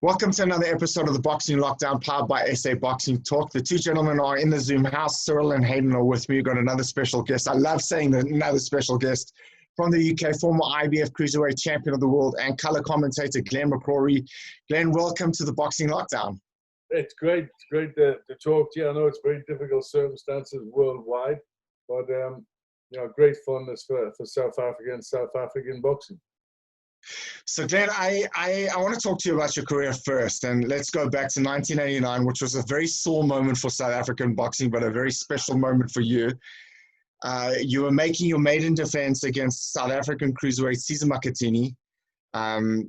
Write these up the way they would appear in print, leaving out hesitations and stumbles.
Welcome to another episode of the Boxing Lockdown, powered by SA Boxing Talk. The two gentlemen are in the Zoom house. Cyril and Hayden are with me. We've got another special guest. I love saying that, another special guest from the UK, former IBF Cruiserweight champion of the world and color commentator Glenn McCrory. Glenn, welcome to the Boxing Lockdown. It's great. It's great to talk to you. I know it's very difficult circumstances worldwide, but great fun for South Africa and South African boxing. So, Glenn, I want to talk to you about your career first, and let's go back to 1989, which was a very sore moment for South African boxing, but a very special moment for you. You were making your maiden defense against South African cruiserweight Cesar Makatini.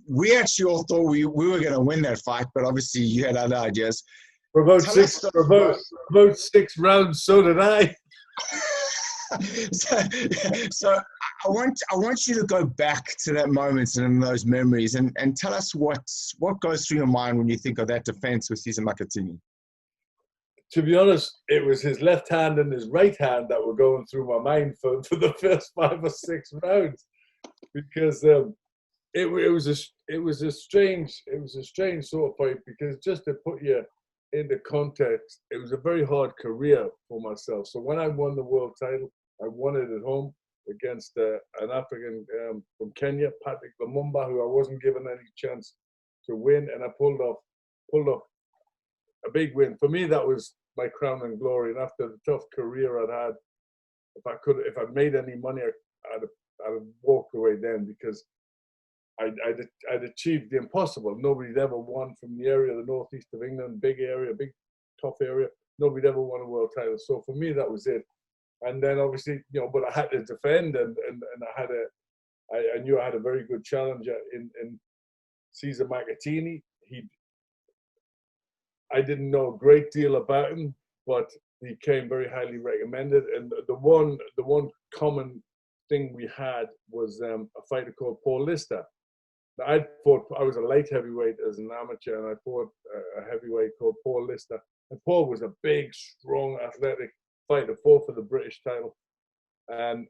We actually all thought we were going to win that fight, but obviously you had other ideas. For about six rounds, so did I. So I want you to go back to that moment and those memories and tell us what goes through your mind when you think of that defense with Cesar Makatini. To be honest, it was his left hand and his right hand that were going through my mind for the first 5 or 6 rounds, because it was a strange sort of fight, because just to put you into context, it was a very hard career for myself. So when I won the world title, I won it at home against an African from Kenya, Patrick Lumumba, who I wasn't given any chance to win, and I pulled off a big win. For me, that was my crown and glory. And after the tough career I'd had, if I'd made any money, I'd have walked away then, because I'd achieved the impossible. Nobody'd ever won from the area, the northeast of England, big area, big tough area. Nobody'd ever won a world title. So for me, that was it. And then obviously, but I had to defend, and I knew I had a very good challenger in Cesar Makatini. I didn't know a great deal about him, but he came very highly recommended. And the one common thing we had was a fighter called Paul Lister. I was a light heavyweight as an amateur, and I fought a heavyweight called Paul Lister. And Paul was a big, strong, athletic fighter, fought for the British title, and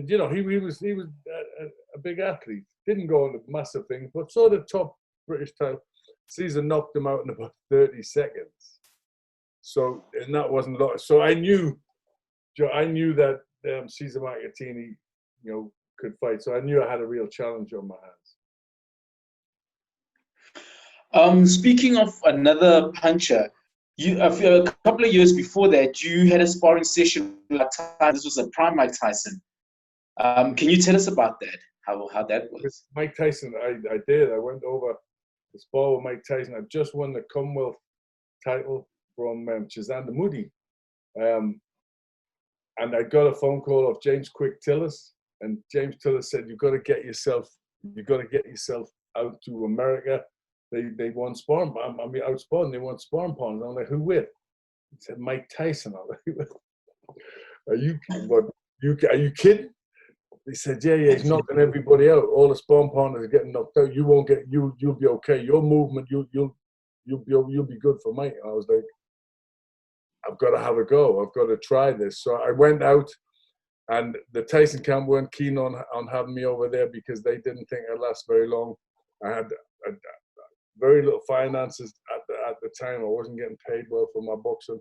he was a big athlete. Didn't go on the massive things, but saw the top British title. Cesar knocked him out in about 30 seconds. So, and that wasn't a lot. So I knew that Cesar Makatini, could fight. So I knew I had a real challenge on my hands. Speaking of another puncher, a couple of years before that, you had a sparring session with Tyson. This was a prime Mike Tyson. Can you tell us about that? How that was? With Mike Tyson, I did. I went over to spar with Mike Tyson. I just won the Commonwealth title from Chizanda Moody. And I got a phone call of James Quick Tillis. And James Tillis said, you've got to get yourself out to America. They won sparring. I mean, outsparring. They won sparring ponds. I'm like, who with? He said, Mike Tyson. I'm like, are you kidding? He said, yeah, he's knocking everybody out. All the sparring partners are getting knocked out. You'll be okay. Your movement, you'll be good for Mike. And I was like, I've got to have a go. I've got to try this. So I went out, and the Tyson camp weren't keen on having me over there, because they didn't think I'd last very long. I had very little finances at the time. I wasn't getting paid well for my boxing,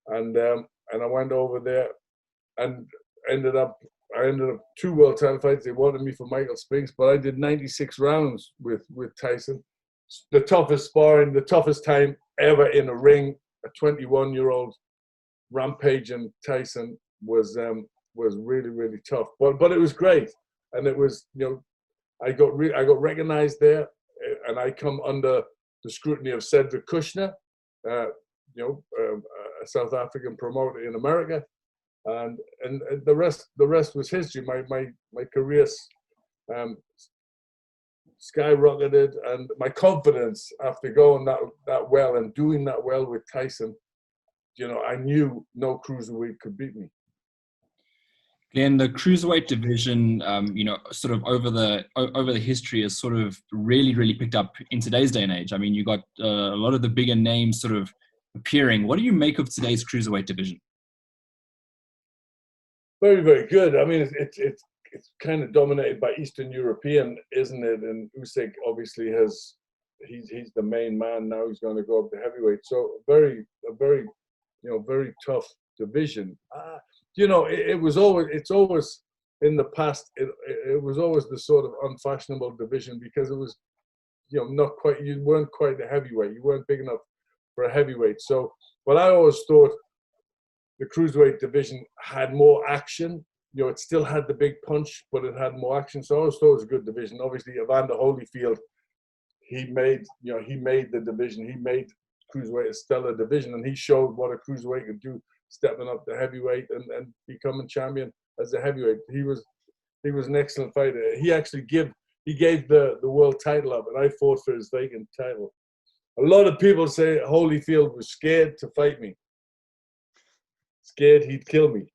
and I went over there, and I ended up 2 world title fights. They wanted me for Michael Spinks, but I did 96 rounds with Tyson. The toughest sparring, the toughest time ever in a ring. A 21-year-old rampaging Tyson was really, really tough, but it was great, and it was I got recognized there, and I come under the scrutiny of Cedric Kushner, a South African promoter in America, and the rest was history. My career skyrocketed, and my confidence after going that well and doing that well with Tyson, I knew no cruiserweight could beat me. Glenn, the cruiserweight division, sort of over the history has sort of really picked up in today's day and age. I mean, you got a lot of the bigger names sort of appearing. What do you make of today's cruiserweight division? Very, very good. I mean, it's kind of dominated by Eastern European, isn't it? And Usyk obviously has he's the main man now. He's going to go up to heavyweight. So a very very tough division. It's always in the past. It was always the sort of unfashionable division because it was not quite. You weren't quite a heavyweight. You weren't big enough for a heavyweight. So, but I always thought the cruiserweight division had more action. It still had the big punch, but it had more action. So I always thought it was a good division. Obviously, Evander Holyfield, he made the division. He made cruiserweight a stellar division, and he showed what a cruiserweight could do, stepping up to heavyweight and becoming champion as a heavyweight. He was an excellent fighter. He actually gave the world title up, and I fought for his vacant title. A lot of people say Holyfield was scared to fight me. Scared he'd kill me.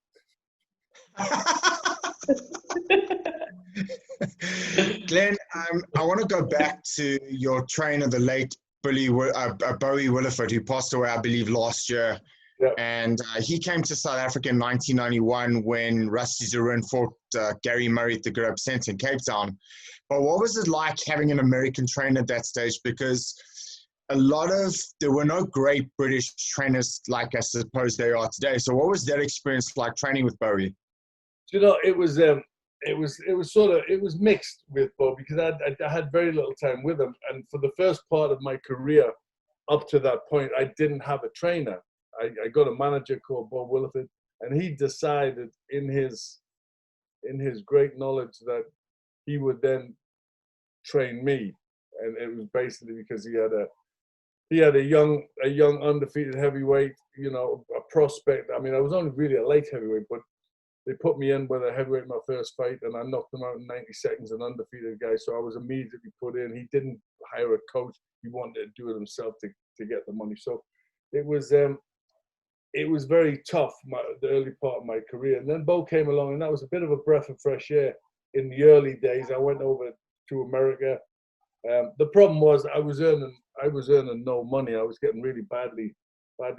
Glenn, I want to go back to your trainer, the late Bowie Williford, who passed away, I believe, last year. Yep. And he came to South Africa in 1991 when Rusty Zarin fought Gary Murray at the Grub Centre in Cape Town. But what was it like having an American trainer at that stage? Because there were no great British trainers like I suppose there are today. So what was that experience like training with Bowie? It was mixed with Bo because I had very little time with him, and for the first part of my career up to that point, I didn't have a trainer. I got a manager called Bob Williford, and he decided in his great knowledge that he would then train me, and it was basically because he had a young undefeated heavyweight, a prospect. I mean, I was only really a light heavyweight, but they put me in with a heavyweight in my first fight, and I knocked him out in 90 seconds, an undefeated guy. So I was immediately put in. He didn't hire a coach. He wanted to do it himself to get the money. So it was very tough, the early part of my career. And then Bo came along, and that was a bit of a breath of fresh air. In the early days, I went over to America. The problem was I was earning no money. I was getting really badly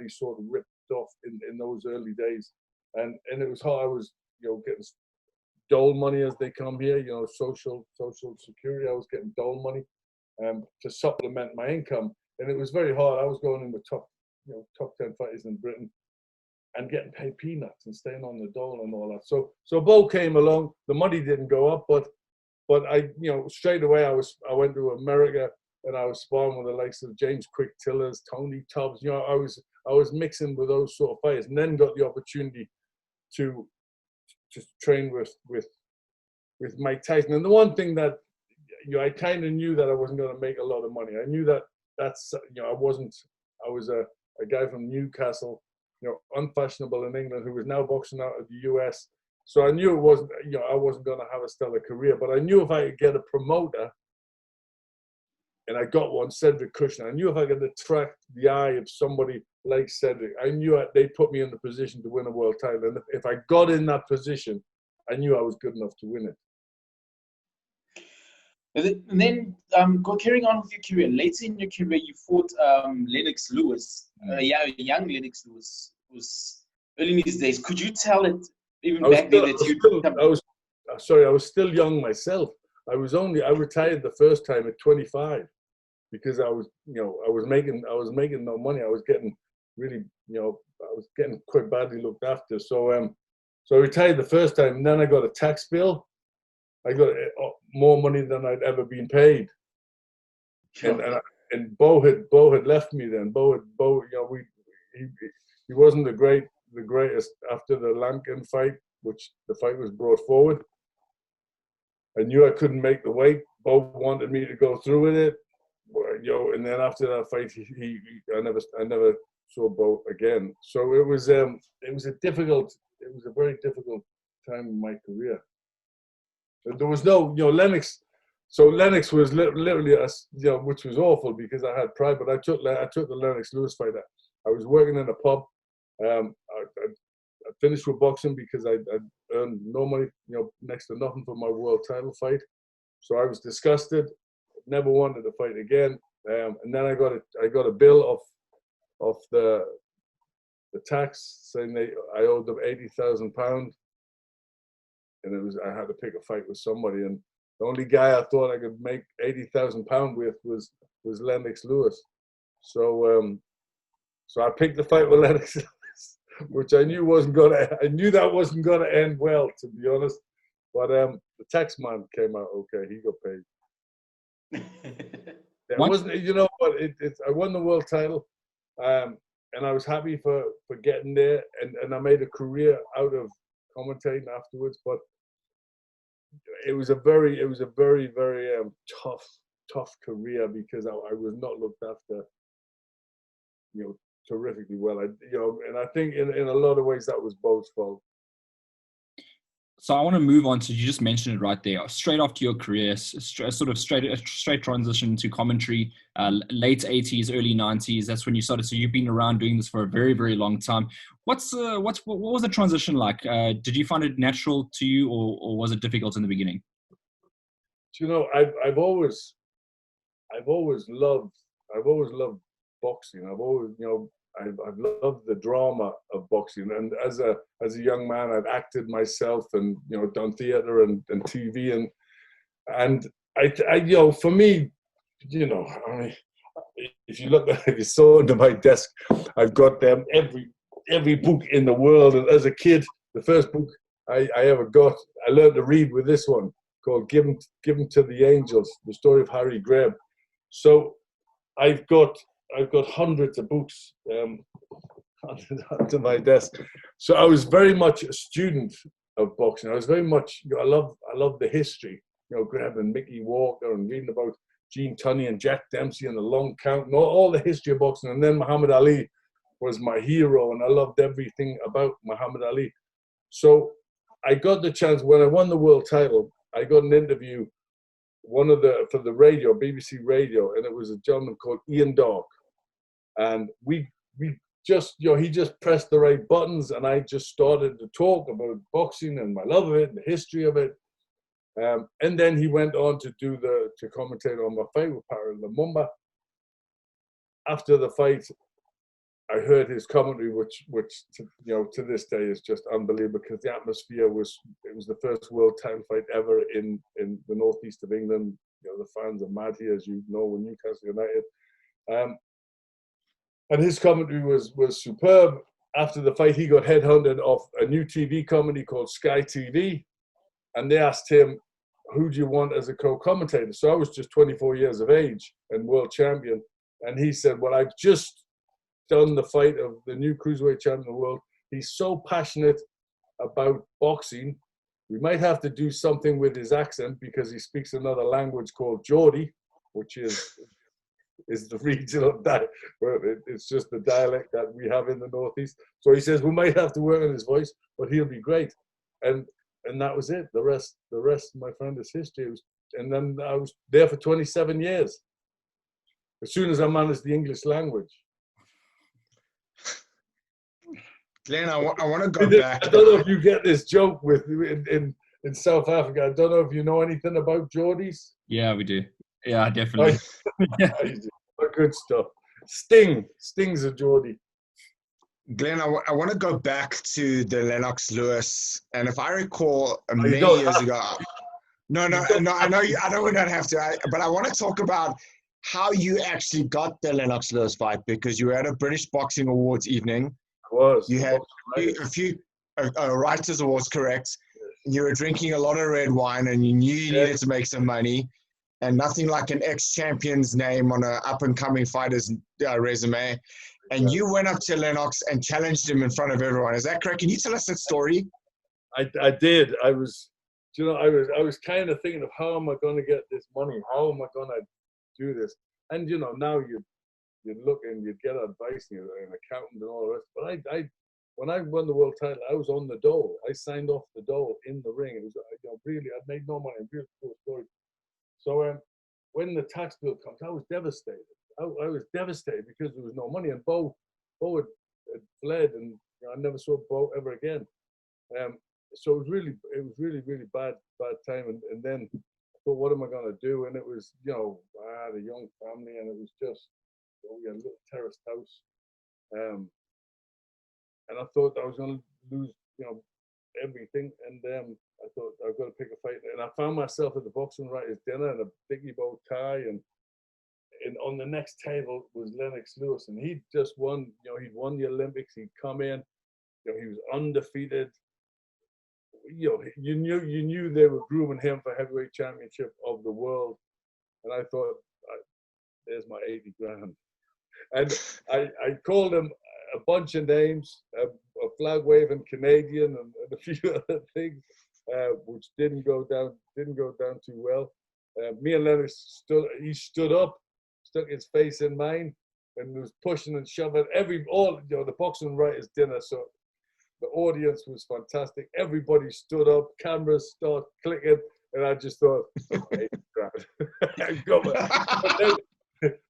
sort of ripped off in those early days. And it was hard. I was, getting dole money as they come here, social security. I was getting dole money to supplement my income. And it was very hard. I was going in the top 10 fighters in Britain and getting paid peanuts and staying on the dole and all that. So Bo came along. The money didn't go up, but I, straight away I went to America and I was sparring with the likes of James Quick Tillers, Tony Tubbs. I was mixing with those sort of fighters, and then got the opportunity to train with Mike Tyson. And the one thing that I kind of knew that I wasn't going to make a lot of money. I knew that's I was a guy from Newcastle, unfashionable in England, who was now boxing out of the US. So I knew it wasn't, I wasn't going to have a stellar career, but I knew if I could get a promoter, and I got one, Cedric Kushner. I knew if I could attract the eye of somebody like Cedric, I knew they'd put me in the position to win a world title. And if I got in that position, I knew I was good enough to win it. And then carrying on with your career, later in your career, you fought Lennox Lewis. Young Lennox Lewis was early in his days. Could you tell it even back then that I was still young myself. I retired the first time at 25 because I was making no money. I was getting really, I was getting quite badly looked after. So I retired the first time, and then I got a tax bill. I got more money than I'd ever been paid. Sure. And Bo had left me then. He wasn't the greatest after the Lankan fight, which the fight was brought forward. I knew I couldn't make the weight. Bo wanted me to go through with it, and then after that fight, I never saw Bo again. So it was a very difficult time in my career. There was no, Lennox. So Lennox was literally, which was awful because I had pride. But I took the Lennox Lewis fight. I was working in a pub. I finished with boxing because I earned no money, next to nothing for my world title fight. So I was disgusted. Never wanted to fight again. And then I got a bill of the tax saying I owed them £80,000, and I had to pick a fight with somebody. And The only guy I thought I could make £80,000 with was Lennox Lewis. So so I picked the fight with Lennox, which I knew that wasn't gonna end well, to be honest. But the tax man came out okay. He got paid. It wasn't, you know what? I won the world title, and I was happy for getting there, and I made a career out of commentating afterwards. But it was a very tough career because I was not looked after, you know, terrifically well. And I think in a lot of ways that was Bo's fault. So I want to move on to, you just mentioned it right there, straight after your career, straight transition to commentary, late 80s, early 90s. That's when you started. So you've been around doing this for a very, very long time. What was the transition like? Did you find it natural to you, or was it difficult in the beginning? You know, I've always loved boxing. I've always, you know, I've loved the drama of boxing, and as a young man, I've acted myself, and you know, done theater and TV, and I you know, for me, you know, I mean, if you saw under my desk, I've got every book in the world. And as a kid, the first book I ever got, I learned to read with this one called "Given to the Angels," the story of Harry Greb. So I've got hundreds of books under my desk. So I was very much a student of boxing. I was very much, you know, I love the history, you know, grabbing Mickey Walker and reading about Gene Tunney and Jack Dempsey and the long count and all the history of boxing. And then Muhammad Ali was my hero, and I loved everything about Muhammad Ali. So I got the chance, when I won the world title, I got an interview for the radio, BBC Radio, and it was a gentleman called Ian Dog. And we just, you know, he just pressed the right buttons, and I just started to talk about boxing and my love of it and the history of it. And then he went on to commentate on my fight with Para Lumumba. After the fight, I heard his commentary, which you know, to this day is just unbelievable, because the atmosphere it was the first world title fight ever in the northeast of England. You know, the fans are mad here, as you know, with Newcastle United. And his commentary was superb. After the fight, he got headhunted off a new TV company called Sky TV, and they asked him, "Who do you want as a co-commentator?" So I was just 24 years of age and world champion, and he said, "Well, I've just done the fight of the new cruiserweight champion of the world. He's so passionate about boxing, we might have to do something with his accent, because he speaks another language called Geordie, which is the regional dialect. It's just the dialect that we have in the Northeast. So he says we might have to work on his voice, but he'll be great." And that was it. The rest, my friend, is history. And then I was there for 27 years. As soon as I managed the English language. Glenn, I want to go back. I don't know if you get this joke in South Africa. I don't know if you know anything about Geordies. Yeah, we do. Yeah, definitely. Yeah. Good stuff. Sting's a Geordie. Glenn, I want to go back to the Lennox Lewis, and if I recall, many years ago. No, I know you. I know we don't have to, but I want to talk about how you actually got the Lennox Lewis fight, because you were at a British Boxing Awards evening. You had a few Writers Awards, correct? You were drinking a lot of red wine, and you knew you needed to make some money, and nothing like an ex-champion's name on an up-and-coming fighter's resume. And you went up to Lennox and challenged him in front of everyone. Is that correct? Can you tell us that story? I did. I was kind of thinking of, how am I going to get this money? How am I going to do this? And you know, now you'd look and you'd get advice, and you're an accountant and all the rest. But when I won the world title, I was on the dole. I signed off the dole in the ring. It was, you know, really, I made no money. Really cool story. So when the tax bill comes, I was devastated. I was devastated because there was no money, and Bo had fled, and you know, I never saw Bo ever again. So it was really bad time. And then I thought, what am I going to do? And it was, you know, I had a young family, and it was just, you know, we had a little terraced house. And I thought I was going to lose, you know, everything. And I thought, I've got to pick a fight. I found myself at the boxing writers' dinner in a biggie bow tie, and on the next table was Lennox Lewis, and he'd just won. You know, he'd won the Olympics. He'd come in. You know, he was undefeated. You know, you knew they were grooming him for heavyweight championship of the world, and I thought, there's my 80 grand. And I called him a bunch of names, a flag waving Canadian, and a few other things, which didn't go down too well. Me and Lennox stood up, stuck his face in mine, and was pushing and shoving the boxing writers' dinner. So the audience was fantastic. Everybody stood up, cameras started clicking, and I just thought, hey,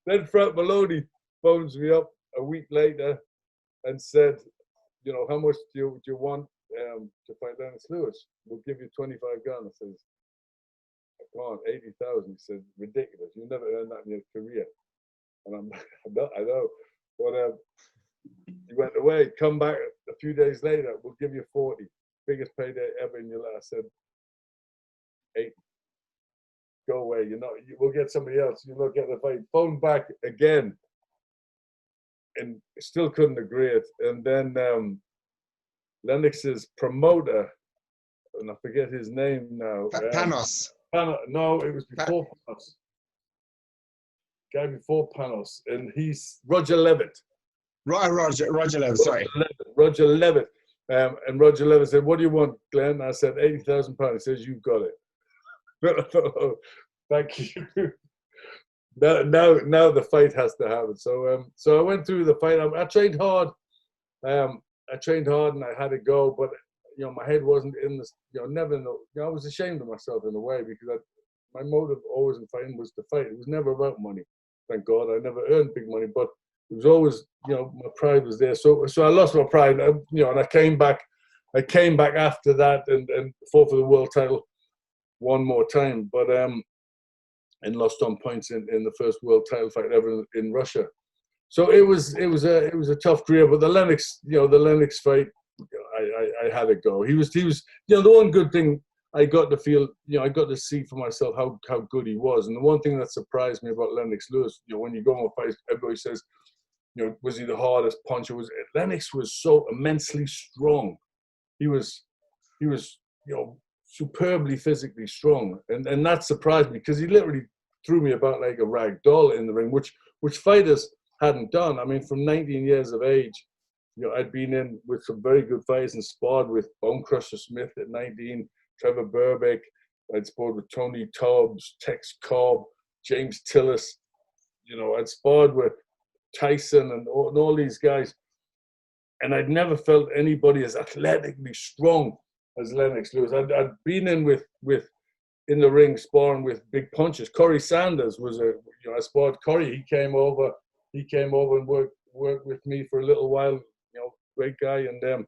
then Frank Maloney phones me up a week later and said, you know, how much do you want to fight Lennox Lewis? We'll give you 25 grand. I says, come on, 80,000. He said, ridiculous. You never earned that in your career. And I know. But he went away, come back a few days later, we'll give you 40. Biggest payday ever in your life. I said, 8. Go away. We'll get somebody else. You'll not get the fight. Phone back again. And still couldn't agree it. And then Lennox's promoter, and I forget his name now. Panos. No, it was before Panos. Guy before Panos, and he's Roger Levitt. Roger Levitt, sorry. Roger Levitt. And Roger Levitt said, what do you want, Glenn? I said, 80,000 pounds. He says, you've got it. I thought, oh, thank you. Now the fight has to happen. So I went through the fight. I trained hard. And I had to go, but you know, my head wasn't in this. You know, I was ashamed of myself in a way, because my motive always in fighting was to fight. It was never about money. Thank God, I never earned big money, but it was always, you know, my pride was there. So I lost my pride, you know, and I came back after that and fought for the world title one more time, but and lost on points in the first world title fight ever in Russia. So it was a tough career. But the Lennox fight, I had to go. He was, you know, the one good thing I got to feel, you know, I got to see for myself how good he was. And the one thing that surprised me about Lennox Lewis, you know, when you go on fights, everybody says, you know, was he the hardest puncher? Lennox was so immensely strong. He was, you know, superbly physically strong, and that surprised me, because he literally threw me about like a rag doll in the ring, which fighters hadn't done. I mean, from 19 years of age, you know, I'd been in with some very good fighters and sparred with Bone Crusher Smith at 19, Trevor Burbick. I'd sparred with Tony Tubbs, Tex Cobb, James Tillis. You know, I'd sparred with Tyson and all these guys, and I'd never felt anybody as athletically strong as Lennox Lewis. I'd been in with in the ring sparring with big punches. Corey Sanders was I sparred Corey. He came over and worked with me for a little while. You know, great guy. And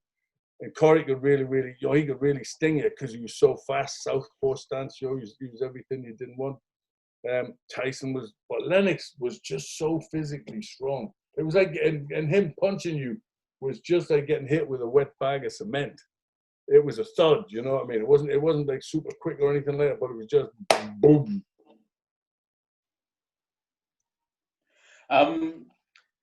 Corey could really, you know, he could really sting you because he was so fast, southpaw stance. You know, he was everything you didn't want. Tyson was, but Lennox was just so physically strong. It was like, and him punching you was just like getting hit with a wet bag of cement. It was a thud, you know what I mean? It wasn't like super quick or anything like that, but it was just boom.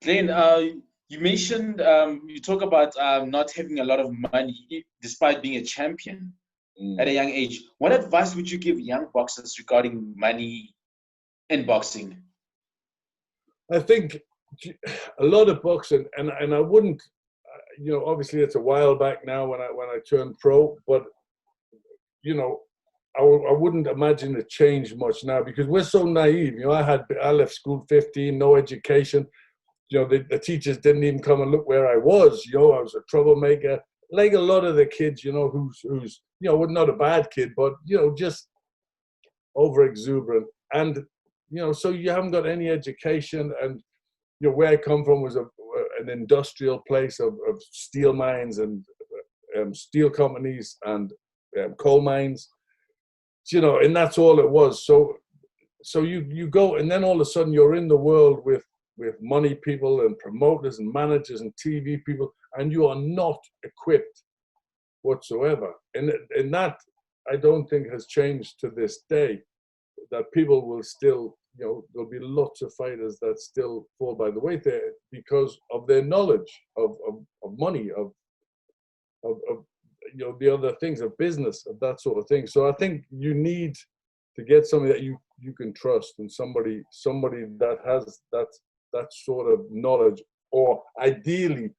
Glenn, you mentioned, you talk about not having a lot of money despite being a champion at a young age. What advice would you give young boxers regarding money in boxing? I think a lot of boxing, and I wouldn't, you know, obviously it's a while back now when I turned pro, but you know, I wouldn't imagine it changed much now, because we're so naive. You know, I left school 15, no education. You know, the teachers didn't even come and look where I was. You know, I was a troublemaker, like a lot of the kids. You know, who's you know, not a bad kid, but you know, just over exuberant. And you know, so you haven't got any education. And you know, where I come from was an industrial place of steel mines and steel companies and coal mines. You know, and that's all it was. So you go, and then all of a sudden you're in the world with money people and promoters and managers and TV people, and you are not equipped whatsoever. And that, I don't think has changed to this day. That people will still, there'll be lots of fighters that still fall by the way there because of their knowledge of money, of the other things, of business, of that sort of thing. So I think you need to get somebody that you can trust, and somebody that has that sort of knowledge, or ideally,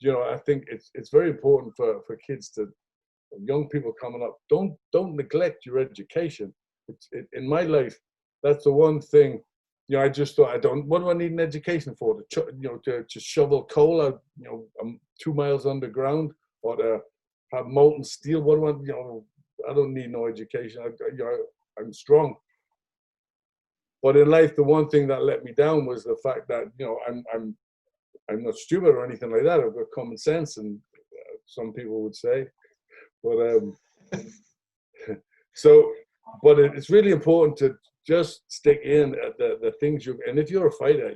I think it's very important for kids young people coming up, don't neglect your education. In my life, that's the one thing, I just thought, what do I need an education for? To shovel coal out, 2 miles underground, or to have molten steel? What do I don't need no education. I'm strong. But in life, the one thing that let me down was the fact that, I'm not stupid or anything like that. I've got common sense, and some people would say. But but it's really important to just stick in at the things and if you're a fighter,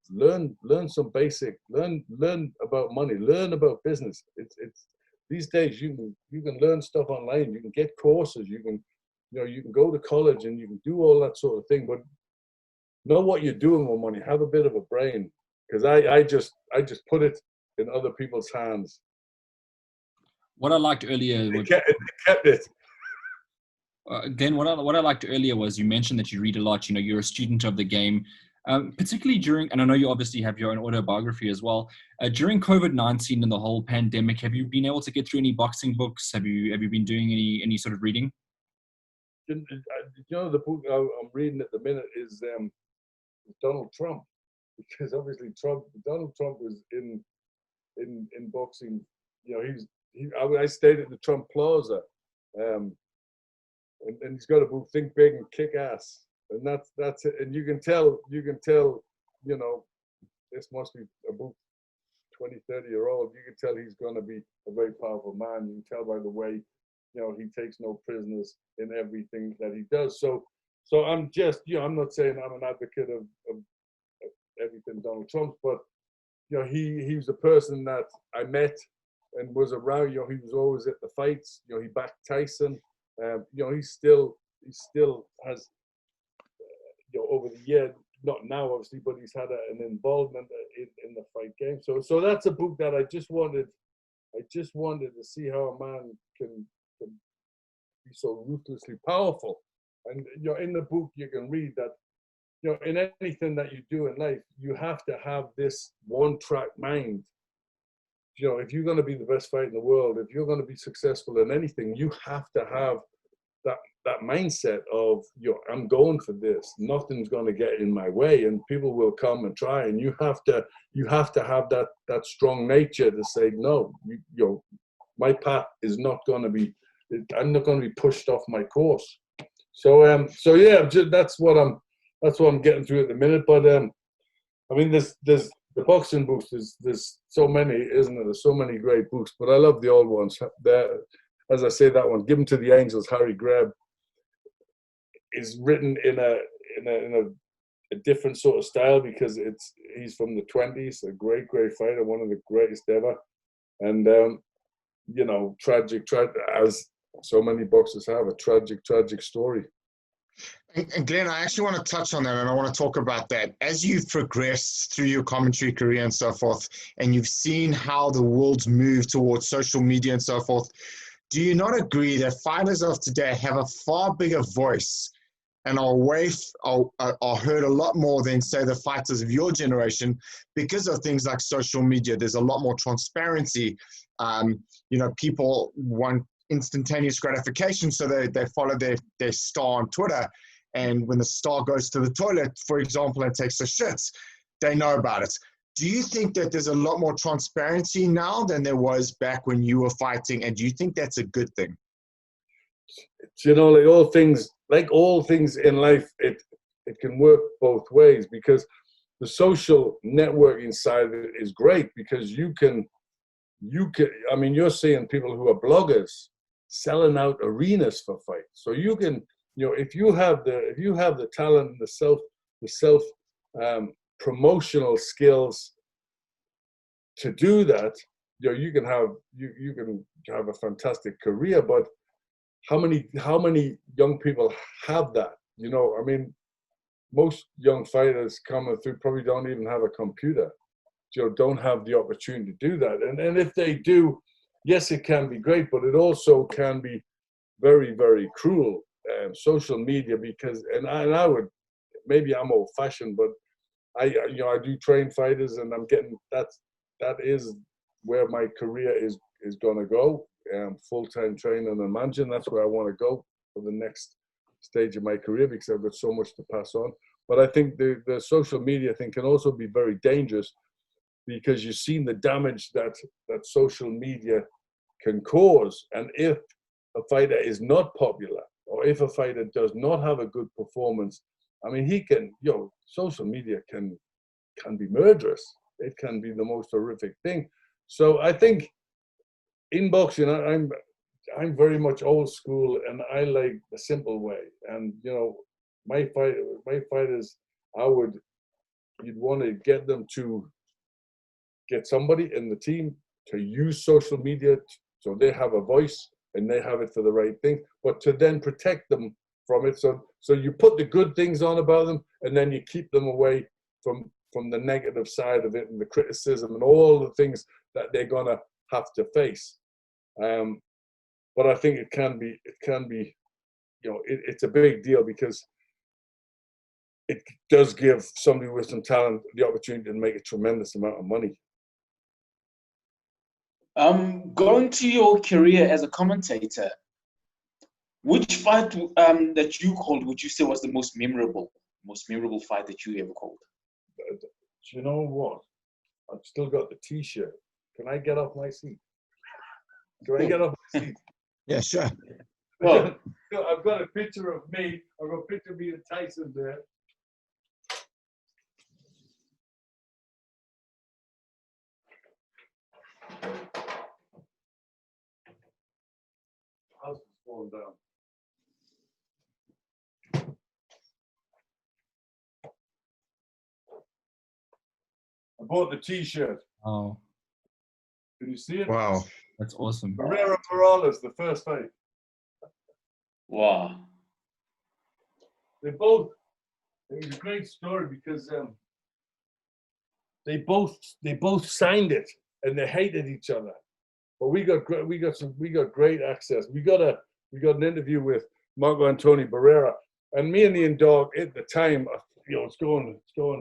learn some basic, learn about money, learn about business. It's these days you can learn stuff online, you can get courses, you can go to college and you can do all that sort of thing. But know what you're doing with money. Have a bit of a brain, because I just put it in other people's hands. What I liked earlier, they kept it. Glenn, what I liked earlier was you mentioned that you read a lot. You're a student of the game, particularly during, and I know you obviously have your own autobiography as well. During COVID-19 and the whole pandemic, have you been able to get through any boxing books? Have you been doing any sort of reading? The book I'm reading at the minute is Donald Trump, because obviously Donald Trump was in boxing. I stayed at the Trump Plaza. And he's got a book, Think Big and Kick Ass, and that's it. And you can tell, this must be a book 20, 30-year-old. You can tell he's going to be a very powerful man. You can tell by the way, he takes no prisoners in everything that he does. So I'm just, I'm not saying I'm an advocate of everything Donald Trump, but he's a person that I met and was around. He was always at the fights. He backed Tyson. He still has, over the year, not now obviously, but he's had an involvement in the fight game. So that's a book that I just wanted to see how a man can be so ruthlessly powerful. And in the book you can read that in anything that you do in life, you have to have this one-track mind. If you're going to be the best fighter in the world, if you're going to be successful in anything, you have to have that mindset of, I'm going for this. Nothing's going to get in my way, and people will come and try. And you have to have that strong nature to say, no, my path is not going to be. I'm not going to be pushed off my course. So yeah, that's what I'm getting through at the minute. But there's the boxing books. There's so many, isn't there? There's so many great books. But I love the old ones. As I say, that one, Given to the Angels, Harry Greb, is written in a different sort of style, because he's from the 20s, a great fighter, one of the greatest ever, and tragic, as so many boxers have, a tragic story. And Glenn, I actually want to touch on that, and I want to talk about that. As you've progressed through your commentary career and so forth, and you've seen how the world's moved towards social media and so forth, do you not agree that fighters of today have a far bigger voice and are heard a lot more than, say, the fighters of your generation because of things like social media? There's a lot more transparency. People want instantaneous gratification, so they follow their star on Twitter. And when the star goes to the toilet, for example, and takes a shit, they know about it. Do you think that there's a lot more transparency now than there was back when you were fighting? And do you think that's a good thing? Like all things in life, it can work both ways, because the social networking side of it is great, because you can, you're seeing people who are bloggers selling out arenas for fights. So you can, if you have the talent and the self promotional skills to do that, you can have a fantastic career. But how many young people have that? You know, I mean, most young fighters coming through probably don't even have a computer. You know, don't have the opportunity to do that. And if they do, yes, it can be great, but it also can be very, very cruel. Social media, because I would, maybe I'm old fashioned, but I do train fighters, and I'm getting that is where my career is going to go. Full-time training and managing, that's where I want to go for the next stage of my career, because I've got so much to pass on. But I think the social media thing can also be very dangerous, because you've seen the damage that social media can cause. And if a fighter is not popular, or if a fighter does not have a good performance, I mean, he can, social media can be murderous. It can be the most horrific thing. So I think in boxing, I'm very much old school, and I like the simple way. And my fighters, you'd want to get them to get somebody in the team to use social media so they have a voice and they have it for the right thing, but to then protect them from it. So you put the good things on about them, and then you keep them away from the negative side of it, and the criticism and all the things that they're gonna have to face. But I think it can be, it's a big deal, because it does give somebody with some talent the opportunity to make a tremendous amount of money. Going to your career as a commentator, which fight that you called would you say was the most memorable fight that you ever called? Do you know what? I've still got the T-shirt. Can I get off my seat? Can I get off my seat? Yeah, sure. Well, I've got a picture of me. I've got a picture of me and Tyson there. House is falling down. I bought the T-shirt. Oh, Can you see it? Wow. that's awesome. Barrera Morales, the first fight. Wow. It was a great story, because they both signed it, and they hated each other. But we got great access. We got an interview with Marco Antonio Barrera, and me and Ian Dog at the time, it's going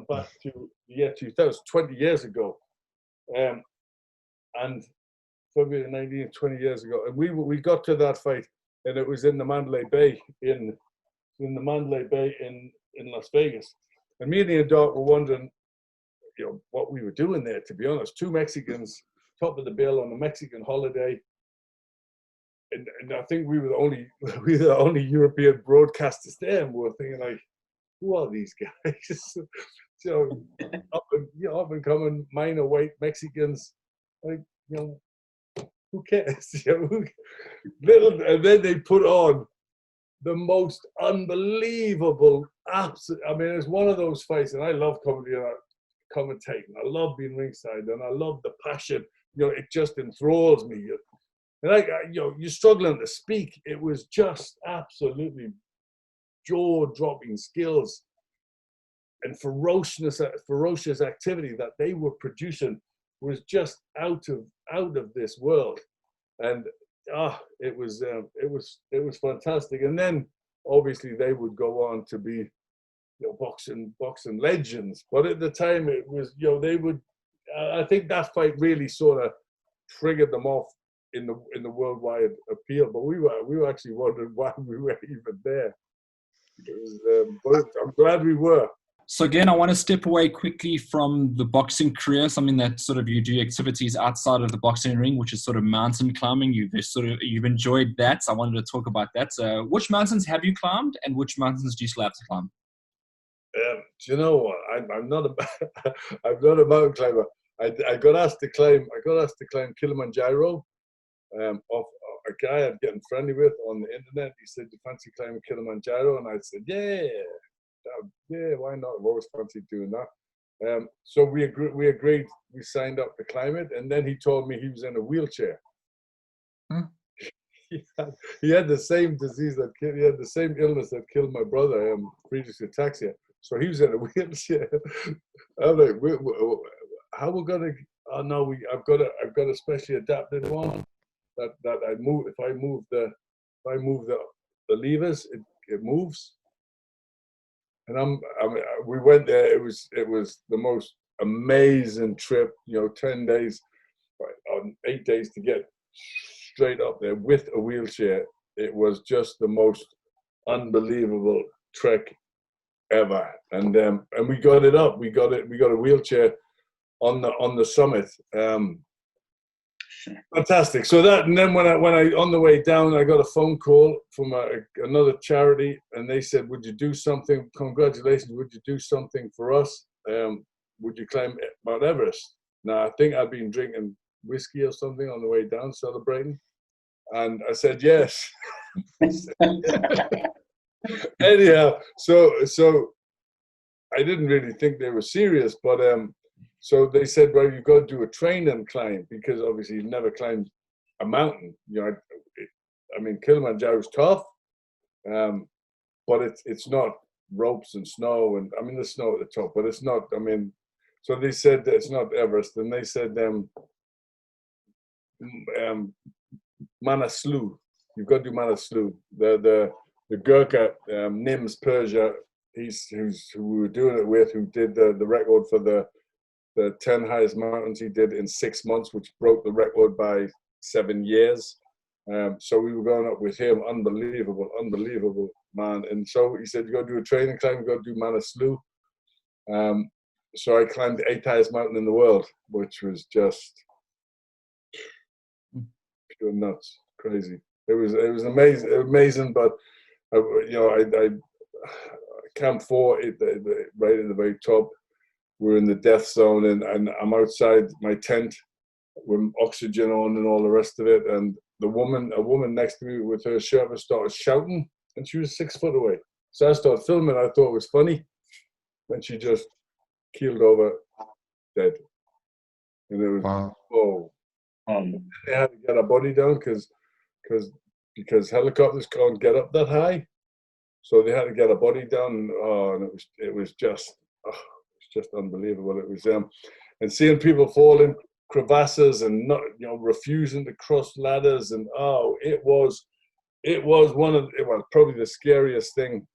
back to the year 2000, 20 years ago, and February 19, 20 years ago, and we got to that fight, and it was in the Mandalay Bay in Las Vegas, and me and Ian Dog were wondering, what we were doing there. To be honest, two Mexicans, top of the bill on a Mexican holiday. And I think we were the only European broadcasters there, and we were thinking, like, who are these guys? So up and coming minor weight Mexicans, like, who cares? And then they put on the most unbelievable, absolute. I mean, it's one of those fights, and I love commentating. I love being ringside, and I love the passion. It just enthralls me. And you're struggling to speak. It was just absolutely jaw-dropping skills and ferocious activity that they were producing was just out of this world. And it was fantastic. And then obviously they would go on to be boxing legends. But at the time it was they would. I think that fight really sort of triggered them off in the worldwide appeal. But we were actually wondering why we were even there. But I'm glad we were. So again, I want to step away quickly from the boxing career, something that sort of you do activities outside of the boxing ring, which is sort of mountain climbing. You've enjoyed that. So I wanted to talk about that. Which mountains have you climbed, and which mountains do you still have to climb? Do you know what? I'm not a mountain climber. I got asked to climb Kilimanjaro off a guy I'm getting friendly with on the internet. He said, "Do you fancy climbing Kilimanjaro?" And I said, "Yeah, why not? I've always fancied doing that." So we agreed. We signed up to climb it, and then he told me he was in a wheelchair. he had the same disease he had the same illness that killed my brother, Friedreich's ataxia. So he was in a wheelchair. I'm like, how we're gonna? Oh no, I've got a specially adapted one that I move. If I move the levers, it moves. And we went there. It was the most amazing trip. 10 days, on 8 days to get straight up there with a wheelchair. It was just the most unbelievable trek ever. And we got it up. We got a wheelchair on the summit. Fantastic. So and then when I on the way down, I got a phone call from another charity, and they said, "Would you do something? Congratulations! Would you do something for us? Would you climb Mount Everest?" Now I think I'd been drinking whiskey or something on the way down, celebrating, and I said yes. Anyhow, so I didn't really think they were serious, but so they said, well, you've got to do a training climb, because obviously you've never climbed a mountain. I mean, Kilimanjaro is tough, but it's not ropes and snow, and I mean there's snow at the top, but it's not. I mean, so they said that it's not Everest, and they said Manaslu. You've got to do Manaslu. The Gurkha, Nims Persia, who we were doing it with, who did the record for the 10 highest mountains he did in 6 months, which broke the record by 7 years. So we were going up with him. Unbelievable man. And so he said, you got to do a training climb, you got to do Manaslu. So I climbed the 8th highest mountain in the world, which was just pure nuts, crazy. It was amazing, but I Camp 4, right at the very top. We're in the death zone, and I'm outside my tent with oxygen on and all the rest of it. And a woman next to me with her shirt started shouting, and she was 6 foot away. So I started filming. I thought it was funny. Then she just keeled over, dead. And it was, wow. They had to get her body down because helicopters can't get up that high. So they had to get her body down, and it was just unbelievable. It was and seeing people fall in crevasses and not refusing to cross ladders, and it was probably the scariest thing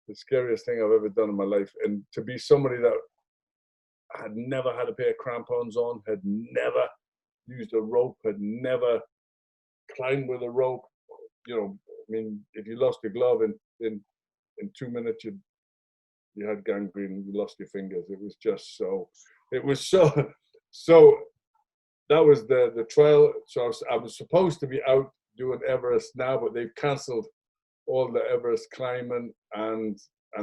I've ever done in my life. And to be somebody that had never had a pair of crampons on, had never used a rope, had never climbed with a rope, I mean, if you lost a glove in 2 minutes, you had gangrene, you lost your fingers. It was just so that was the trial. So I was supposed to be out doing Everest now, but they've cancelled all the Everest climbing, and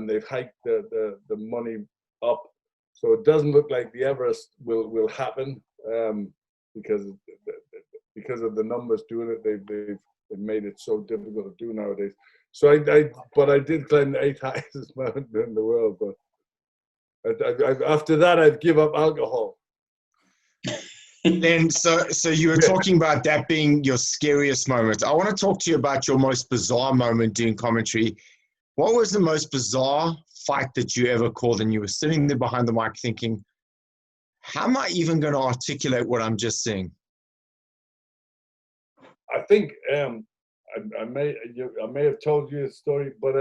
they've hiked the money up. So it doesn't look like the Everest will happen, because of the numbers doing it. They've made it so difficult to do nowadays. So I did climb the 8th highest mountain in the world, but after that I'd give up alcohol. Then, so you were talking about that being your scariest moment. I want to talk to you about your most bizarre moment doing commentary. What was the most bizarre fight that you ever called, and you were sitting there behind the mic thinking, how am I even going to articulate what I'm just saying? I think I may have told you a story, but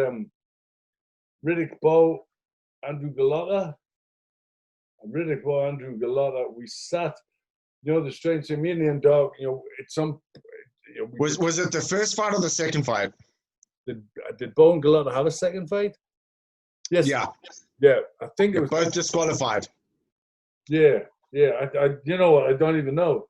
Riddick Bowe, Andrew Gallotta, we sat. The strange thing, me and the dog, it's some. Was it the first fight or the second fight? Did Bowe and Gallotta have a second fight? Yes. Yeah. I think it was both disqualified. Yeah. I you know what? I don't even know.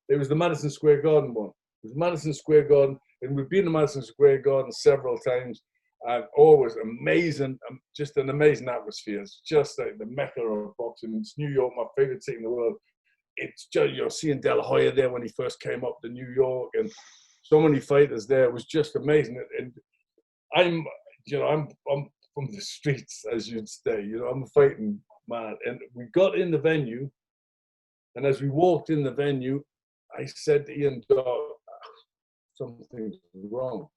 It was the Madison Square Garden one. It was Madison Square Garden, and we've been to Madison Square Garden several times, and always amazing, just an amazing atmosphere. It's just like the mecca of boxing. It's New York, my favorite city in the world. It's just, seeing De La Hoya there when he first came up to New York, and so many fighters there. It was just amazing. And I'm from the streets, as you'd say. I'm a fighting man. And we got in the venue, and as we walked in the venue, I said to Ian Dock, something's wrong.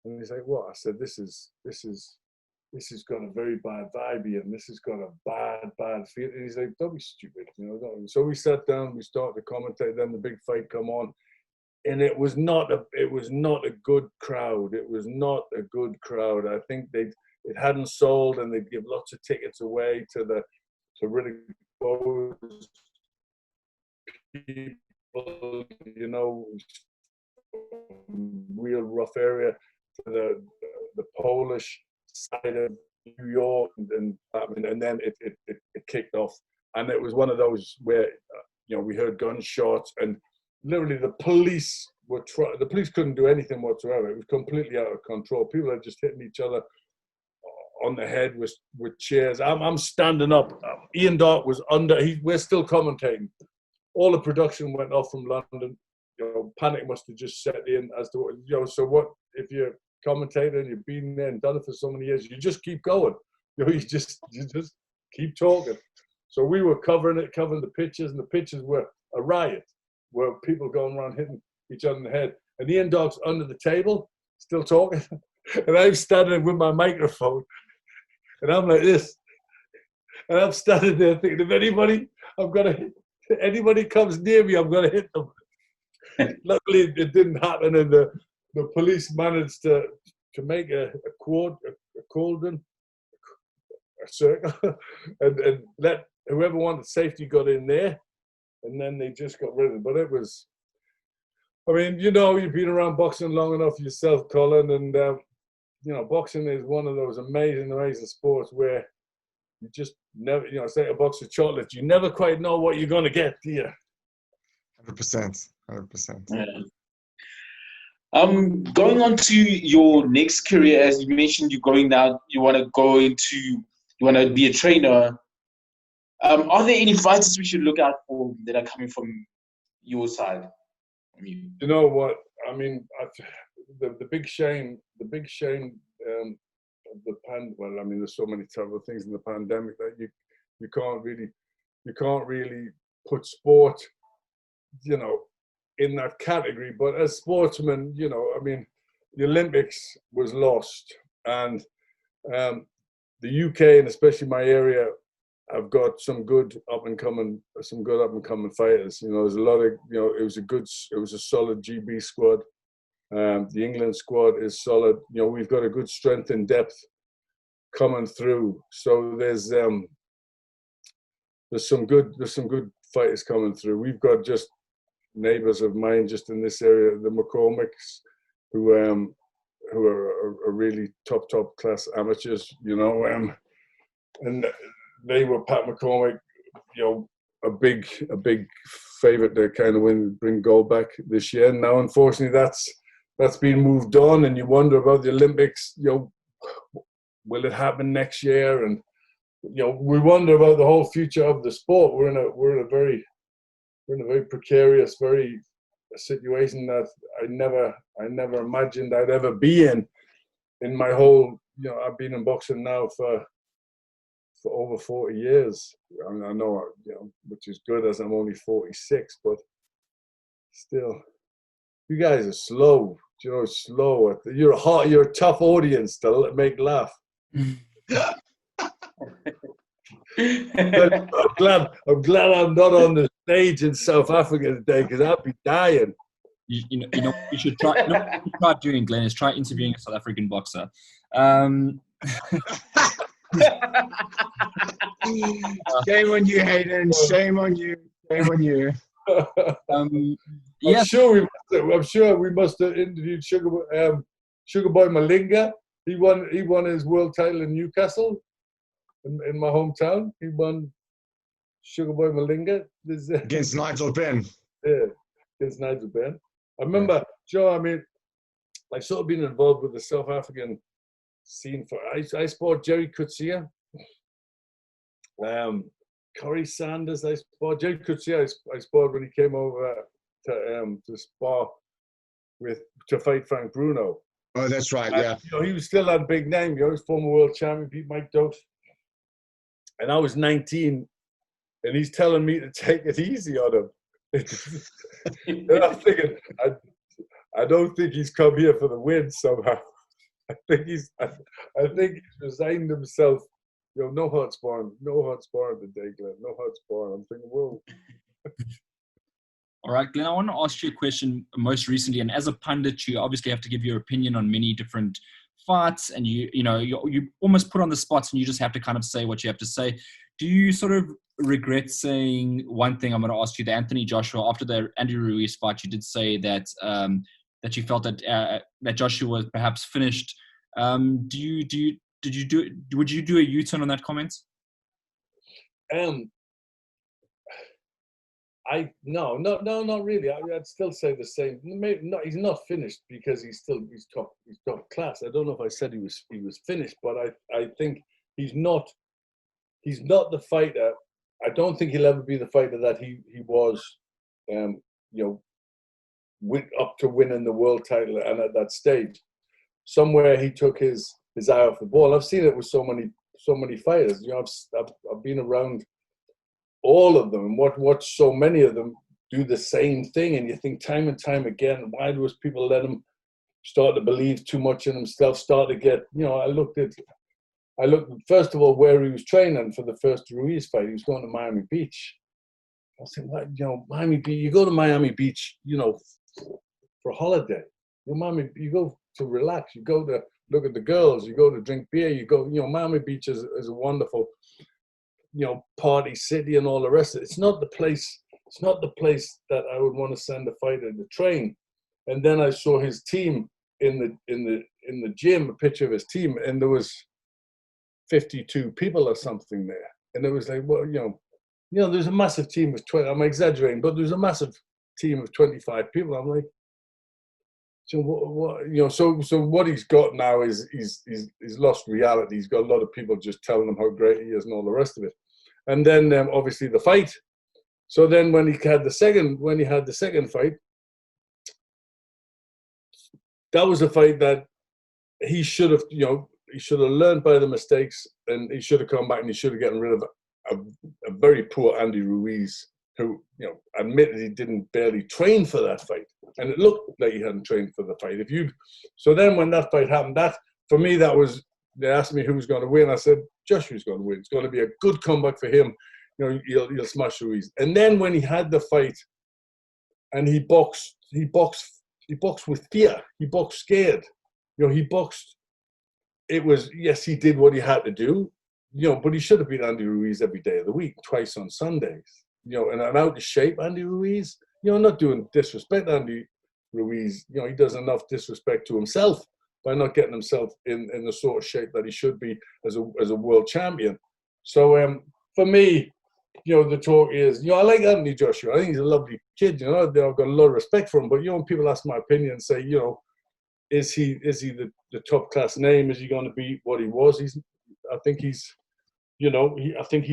And he's like, what? I said, this has got a very bad vibe here, and this has got a bad feel. And he's like, don't be stupid, don't. So we sat down, we started to commentate, then the big fight come on. And it was not a good crowd. It was not a good crowd. I think it hadn't sold, and they'd give lots of tickets away to really expose people, real rough area, to the Polish side of New York, and then it kicked off. And it was one of those where we heard gunshots, and literally the police couldn't do anything whatsoever. It was completely out of control. People are just hitting each other on the head with chairs. I'm standing up. Ian Dock was under. We're still commentating. All the production went off from London. Panic must have just set in as to what. So what if you're a commentator and you've been there and done it for so many years? You just keep going. You just keep talking. So we were covering the pitches, and the pitches were a riot, where people going around hitting each other in the head. And Ian Dock's under the table, still talking. And I'm standing with my microphone. And I'm like this. And I'm standing there thinking, if anybody comes near me, I'm going to hit them. Luckily, it didn't happen. And the police managed to make a cordon, a circle, and let whoever wanted safety got in there. And then they just got rid of it. But it was, you've been around boxing long enough yourself, Colin, and, boxing is one of those amazing sports where you just never, say a box of chocolates, you never quite know what you're going to get, do you? 100%. Yeah. Going on to your next career, as you mentioned, you're going now, you want to be a trainer. Are there any fighters we should look out for that are coming from your side? You know what? The big shame of the pandemic. Well, there's so many terrible things in the pandemic that you can't really put sport, in that category. But as sportsmen, the Olympics was lost, and the UK, and especially my area, I've got some good up and coming fighters. There's a lot of, it was a solid GB squad. The England squad is solid. We've got a good strength and depth coming through. So there's some good fighters coming through. We've got just neighbours of mine just in this area, the McCormicks, who are really top class amateurs. And they were Pat McCormick, a big favourite to kind of bring gold back this year. And now, unfortunately, that's been moved on, and you wonder about the Olympics. Will it happen next year? And we wonder about the whole future of the sport. We're in a very precarious, situation that I never imagined I'd ever be in my whole. I've been in boxing now for over 40 years. I know, which is good as I'm only 46, but still, you guys are slow. Slow. You're a tough audience to make laugh. I'm glad I'm not on the stage in South Africa today, because I'd be dying. You should try. Try doing, Glenn, is try interviewing a South African boxer. Shame on you, Hayden. Shame on you. Yes. I'm sure we must have interviewed Sugarboy Malinga. He won his world title in Newcastle, in my hometown. He won Sugarboy Malinga Against Nigel Benn. Yeah, against Nigel Benn. I remember, Joe. I've sort of been involved with the South African scene I sparred Jerry Coetzee, Corey Sanders. I sparred Jerry Coetzee. I sparred when he came over to spar to fight Frank Bruno. Oh, that's right. Yeah. He was still that big name. He was former world champion, beat Mike Dose, and I was 19, and he's telling me to take it easy on him. And I'm thinking, I don't think he's come here for the win somehow. I think he's resigned himself. No hard sparring today, Glenn. No hard sparring. I'm thinking, whoa. All right, Glenn, I want to ask you a question most recently. And as a pundit, you obviously have to give your opinion on many different fights, and you almost put on the spots and you just have to kind of say what you have to say. Do you sort of regret saying one thing? I'm going to ask you, the Anthony Joshua, after the Andy Ruiz fight, you did say that that you felt that Joshua was perhaps finished. Would you do a U-turn on that comment? No, not really. I'd still say the same. He's not finished because he's top class. I don't know if I said he was finished, but I think he's not the fighter. I don't think he'll ever be the fighter that he was, up to winning the world title, and at that stage, somewhere he took his eye off the ball. I've seen it with so many fighters. I've been around all of them, and watch so many of them do the same thing, and you think time and time again, why do those people let him start to believe too much in himself, start to get, I looked at first of all where he was training for the first Ruiz fight. He was going to Miami Beach. I was saying, Miami Beach, you go to Miami Beach, for a holiday. You go to relax, you go to look at the girls, you go to drink beer, you go, Miami Beach is a wonderful, party city and all the rest of it. It's not the place that I would want to send a fighter to train. And then I saw his team in the gym, a picture of his team, and there was 52 people or something there. And it was like, well, there's a massive team of 20, I'm exaggerating, but there's a massive team of 25 people. I'm like, so what, so what he's got now is he's lost reality. He's got a lot of people just telling him how great he is and all the rest of it. And then obviously the fight. So then when he had the second fight, that was a fight that he should have, learned by the mistakes, and he should have come back and he should have gotten rid of a very poor Andy Ruiz, who, admitted he didn't barely train for that fight. And it looked like he hadn't trained for the fight. So then when that fight happened, for me, they asked me who was going to win. I said, Joshua's going to win. It's going to be a good comeback for him. He'll smash Ruiz. And then when he had the fight and he boxed with fear. He boxed scared. He boxed. It was, yes, he did what he had to do, but he should have beat Andy Ruiz every day of the week, twice on Sundays. And an out of shape Andy Ruiz, not doing disrespect Andy Ruiz, he does enough disrespect to himself by not getting himself in the sort of shape that he should be as a world champion. So for me, the talk is, I like Anthony Joshua. I think he's a lovely kid, I've got a lot of respect for him. But, when people ask my opinion, say, is he the top class name? Is he going to be what he was? I think he's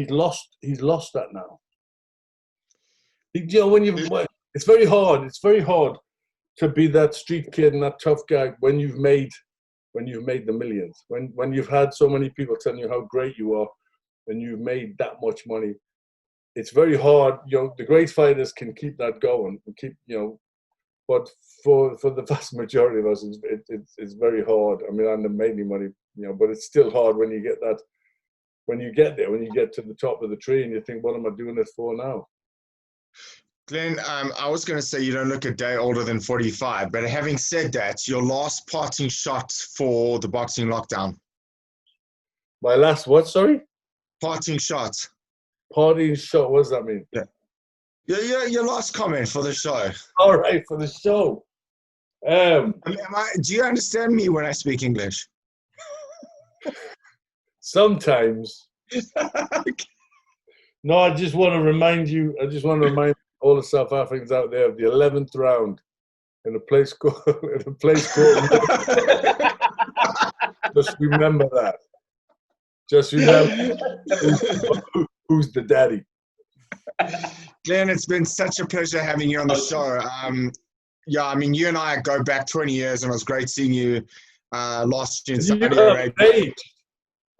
lost that now. It's very hard. It's very hard to be that street kid and that tough guy when you've made the millions. When you've had so many people telling you how great you are, and you've made that much money. It's very hard. The great fighters can keep that going and keep, but for the vast majority of us, it's very hard. I mean, I'm making money, but it's still hard when you get that, when you get there, when you get to the top of the tree and you think, what am I doing this for now? Glenn, I was going to say you don't look a day older than 45, but having said that, your last parting shot for the boxing lockdown. My last what, sorry? Parting shot. Parting shot, what does that mean? Yeah, your last comment for the show. All right, for the show. Do you understand me when I speak English? Sometimes. No, I just want to remind all the South Africans out there of the 11th round in a place called. Just remember that. Just remember who's the daddy. Glenn, it's been such a pleasure having you on the show. You and I go back 20 years, and it was great seeing you last year in Saudi Arabia.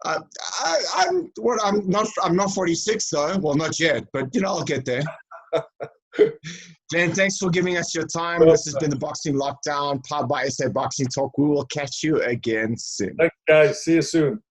I'm not 46 though. Well, not yet, but I'll get there. Glenn, thanks for giving us your time. This has been the Boxing Lockdown, powered by SA Boxing Talk. We will catch you again soon. Thanks, guys. See you soon.